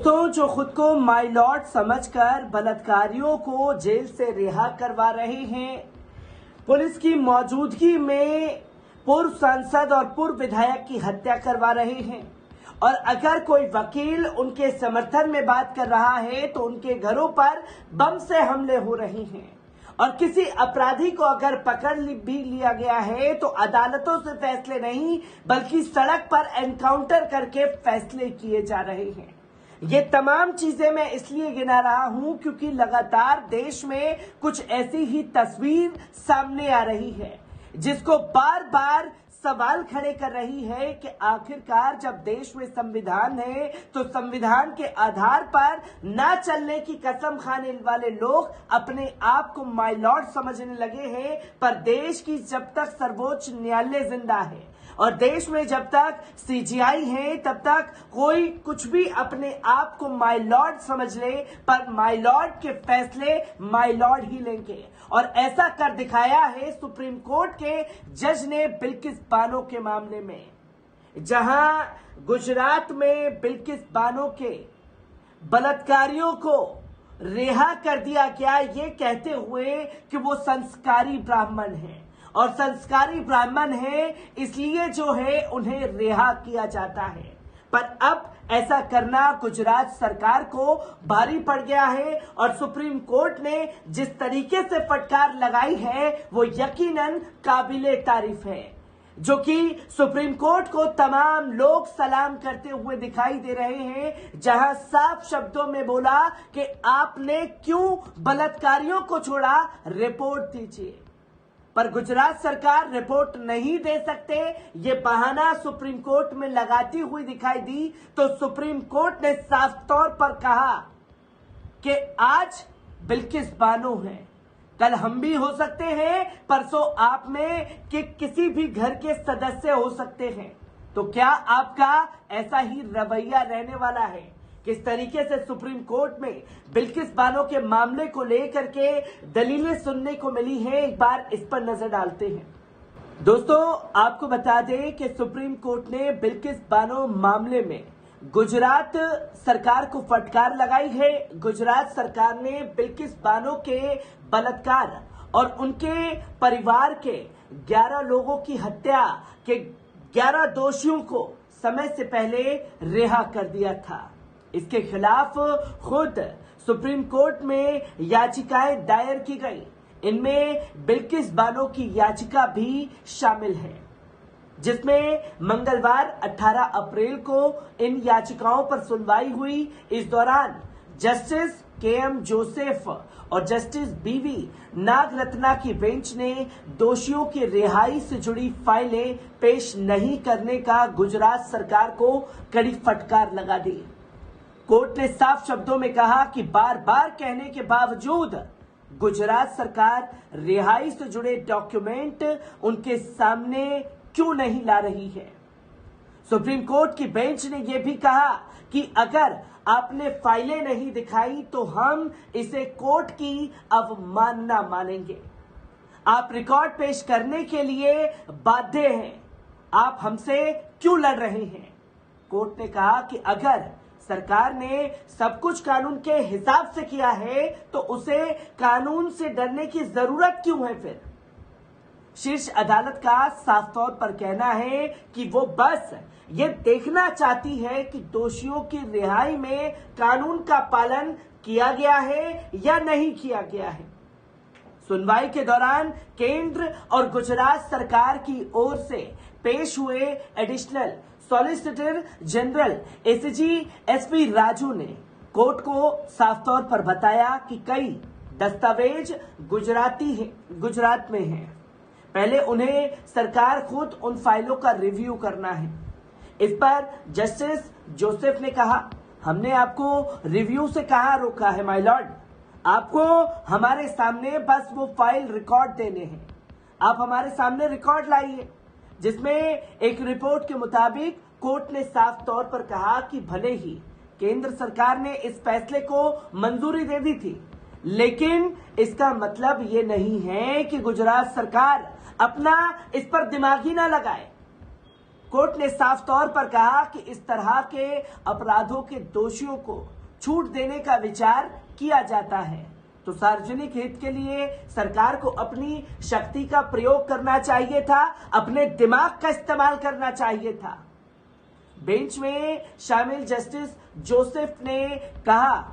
दोस्तों, जो खुद को माय लॉर्ड समझकर बलात्कारियों को जेल से रिहा करवा रहे हैं, पुलिस की मौजूदगी में पूर्व सांसद और पूर्व विधायक की हत्या करवा रहे हैं, और अगर कोई वकील उनके समर्थन में बात कर रहा है तो उनके घरों पर बम से हमले हो रहे हैं, और किसी अपराधी को अगर पकड़ भी लिया गया है तो अदालतों से फैसले नहीं बल्कि सड़क पर एनकाउंटर करके फैसले किए जा रहे हैं। ये तमाम चीजें मैं इसलिए गिना रहा हूं क्योंकि लगातार देश में कुछ ऐसी ही तस्वीर सामने आ रही है जिसको बार बार सवाल खड़े कर रही है कि आखिरकार जब देश में संविधान है तो संविधान के आधार पर ना चलने की कसम खाने वाले लोग अपने आप को माय लॉर्ड समझने लगे हैं। पर देश की जब तक सर्वोच्च न्यायालय जिंदा है और देश में जब तक सीजीआई है तब तक कोई कुछ भी अपने आप को माय लॉर्ड समझ ले, पर माय लॉर्ड के फैसले माय लॉर्ड ही लेंगे। और ऐसा कर दिखाया है सुप्रीम कोर्ट के जज ने बिल्किस बानो के मामले में, जहां गुजरात में बिल्किस बानो के बलात्कारियों को रिहा कर दिया गया, ये कहते हुए कि वो संस्कारी ब्राह्मण हैं और संस्कारी ब्राह्मण है इसलिए जो है उन्हें रिहा किया जाता है। पर अब ऐसा करना गुजरात सरकार को भारी पड़ गया है और सुप्रीम कोर्ट ने जिस तरीके से फटकार लगाई है वो यकीनन काबिले तारीफ है, जो कि सुप्रीम कोर्ट को तमाम लोग सलाम करते हुए दिखाई दे रहे हैं, जहां साफ शब्दों में बोला कि आपने क्यों बलात्कारियों को छोड़ा, रिपोर्ट दीजिए। पर गुजरात सरकार रिपोर्ट नहीं दे सकते ये बहाना सुप्रीम कोर्ट में लगाती हुई दिखाई दी, तो सुप्रीम कोर्ट ने साफ तौर पर कहा कि आज बिल्किस बानो है, कल हम भी हो सकते हैं, परसों आप में कि किसी भी घर के सदस्य हो सकते हैं। तो क्या आपका ऐसा ही रवैया रहने वाला है? किस तरीके से सुप्रीम कोर्ट में बिल्किस बानो के मामले को लेकर के दलीलें सुनने को मिली हैं, एक बार इस पर नजर डालते हैं। दोस्तों, आपको बता दें कि सुप्रीम कोर्ट ने बिल्किस बानो मामले में गुजरात सरकार को फटकार लगाई है। गुजरात सरकार ने बिल्किस बानो के बलात्कार और उनके परिवार के 11 लोगों की हत्या के 11 दोषियों को समय से पहले रिहा कर दिया था। इसके खिलाफ खुद सुप्रीम कोर्ट में याचिकाएं दायर की गई, इनमें बिल्किस बानो की याचिका भी शामिल है, जिसमें मंगलवार 18 अप्रैल को इन याचिकाओं पर सुनवाई हुई। इस दौरान जस्टिस केएम जोसेफ और जस्टिस बीवी नागरत्ना की बेंच ने दोषियों की रिहाई से जुड़ी फाइलें पेश नहीं करने का गुजरात सरकार को कड़ी फटकार लगा दी। कोर्ट ने साफ शब्दों में कहा कि बार बार कहने के बावजूद गुजरात सरकार रिहाई से जुड़े डॉक्यूमेंट उनके सामने क्यों नहीं ला रही है। सुप्रीम कोर्ट की बेंच ने यह भी कहा कि अगर आपने फाइलें नहीं दिखाई तो हम इसे कोर्ट की अवमानना मानेंगे। आप रिकॉर्ड पेश करने के लिए बाध्य हैं, आप हमसे क्यों लड़ रहे हैं। कोर्ट ने कहा कि अगर सरकार ने सब कुछ कानून के हिसाब से किया है तो उसे कानून से डरने की जरूरत क्यों है। फिर शीर्ष अदालत का साफ तौर पर कहना है कि वो बस ये देखना चाहती है कि दोषियों की रिहाई में कानून का पालन किया गया है या नहीं किया गया है। सुनवाई के दौरान केंद्र और गुजरात सरकार की ओर से पेश हुए additional solicitor general ACG SP Raju ने कोर्ट को साफ तौर पर बताया कि कई दस्तावेज गुजरात में हैं। पहले उन्हें सरकार खुद उन फाइलों का रिव्यू करना है। इस पर जस्टिस जोसेफ ने कहा, हमने आपको रिव्यू से कहां रोका है माय लॉर्ड, आपको हमारे सामने बस वो फाइल रिकॉर्ड देने हैं। आप हमारे सामने रिकॉर्ड लाइए, जिसमें एक रिपोर्ट के मुताबिक कोर्ट ने साफ तौर पर कहा कि भले ही केंद्र सरकार ने इस फैसले को मंजूरी दे दी थी, लेकिन इसका मतलब ये नहीं है कि गुजरात सरकार अपना इस पर दिमाग ही ना लगाए। कोर्ट ने साफ तौर पर कहा कि इस तरह के अपराधों के दोषियों को छूट देने का विचार किया जाता है, तो सार्वजनिक हित के लिए सरकार को अपनी शक्ति का प्रयोग करना चाहिए था, अपने दिमाग का इस्तेमाल करना चाहिए था। बेंच में शामिल जस्टिस जोसेफ ने कहा,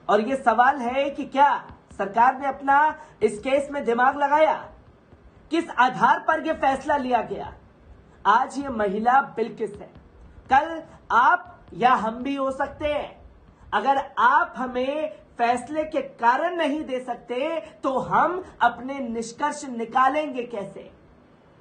और ये सवाल है कि क्या सरकार ने अपना इस केस में दिमाग लगाया? किस आधार पर यह फैसला लिया गया? आज ये महिला बिल्किस है, कल आप या हम भी हो सकते हैं। अगर आप हमें फैसले के कारण नहीं दे सकते तो हम अपने निष्कर्ष निकालेंगे कैसे?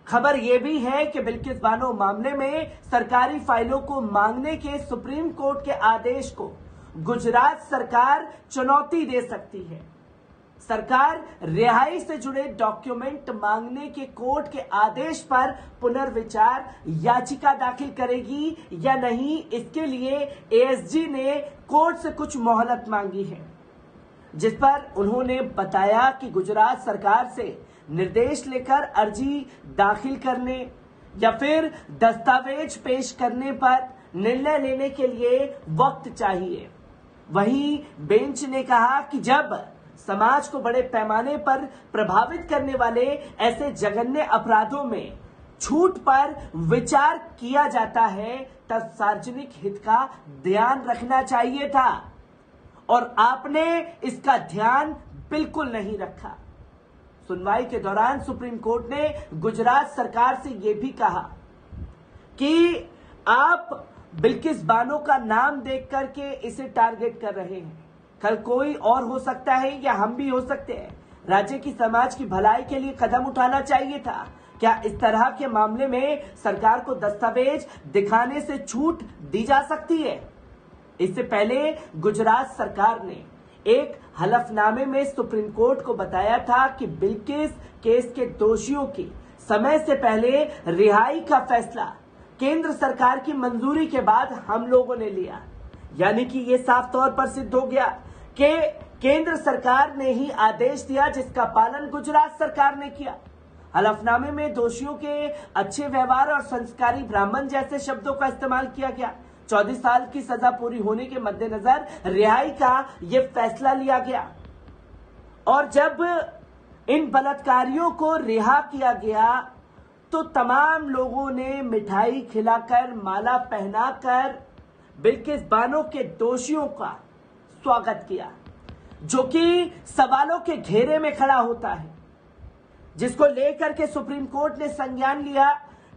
खबर यह भी है कि बिल्किस बानो मामले में सरकारी फाइलों को मांगने के सुप्रीम कोर्ट के आदेश को गुजरात सरकार चुनौती दे सकती है। सरकार रिहाई से जुड़े डॉक्यूमेंट मांगने के कोर्ट के आदेश पर पुनर्विचार याचिका दाखिल करेगी या नहीं, इसके लिए एएसजी ने कोर्ट से कुछ मोहलत मांगी है, जिस पर उन्होंने बताया कि गुजरात सरकार से निर्देश लेकर अर्जी दाखिल करने या फिर दस्तावेज पेश करने पर निर्णय लेने के लिए वक्त चाहिए। वहीं बेंच ने कहा कि जब समाज को बड़े पैमाने पर प्रभावित करने वाले ऐसे जघन्य अपराधों में छूट पर विचार किया जाता है, तब सार्वजनिक हित का ध्यान रखना चाहिए था, और आपने इसका ध्यान बिल्कुल नहीं रखा। सुनवाई के दौरान सुप्रीम कोर्ट ने गुजरात सरकार से यह भी कहा कि आप बिल्किस बानो का नाम देख करके इसे टारगेट कर रहे हैं। कल कोई और हो सकता है या हम भी हो सकते हैं। राज्य की समाज की भलाई के लिए कदम उठाना चाहिए था। क्या इस तरह के मामले में सरकार को दस्तावेज दिखाने से छूट दी जा सकती है? इससे पहले गुजरात सरकार ने एक हलफनामे में सुप्रीम कोर्ट को बताया था कि बिल्किस केस के दोषियों की समय से पहले रिहाई का फैसला केंद्र सरकार की मंजूरी के बाद हम लोगों ने लिया। यानी कि यह साफ तौर पर सिद्ध हो गया कि केंद्र सरकार ने ही आदेश दिया, जिसका पालन गुजरात सरकार ने किया। हलफनामे में दोषियों के अच्छे व्यवहार और संस्कारी ब्राह्मण जैसे शब्दों का इस्तेमाल किया गया। 14 साल की सजा पूरी होने के मद्देनजर रिहाई का यह फैसला लिया गया, और जब इन बलात्कारियों को रिहा किया गया तो तमाम लोगों ने मिठाई खिलाकर, माला पहनाकर बिल्किस बानो के दोषियों का स्वागत किया, जो कि सवालों के घेरे में खड़ा होता है, जिसको लेकर के सुप्रीम कोर्ट ने संज्ञान लिया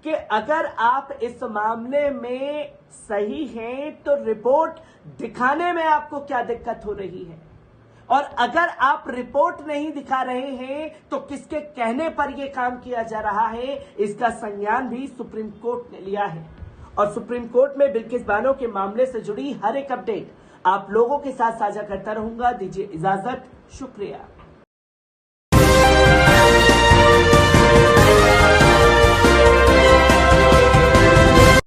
कि अगर आप इस मामले में सही हैं तो रिपोर्ट दिखाने में आपको क्या दिक्कत हो रही है, और अगर आप रिपोर्ट नहीं दिखा रहे हैं तो किसके कहने पर यह काम किया जा रहा है, इसका संज्ञान भी सुप्रीम कोर्ट ने लिया है। और सुप्रीम कोर्ट में बिल्किस बानो के मामले से जुड़ी हर एक अपडेट आप लोगों के साथ साझा करता रहूंगा। दीजिए इजाजत, शुक्रिया।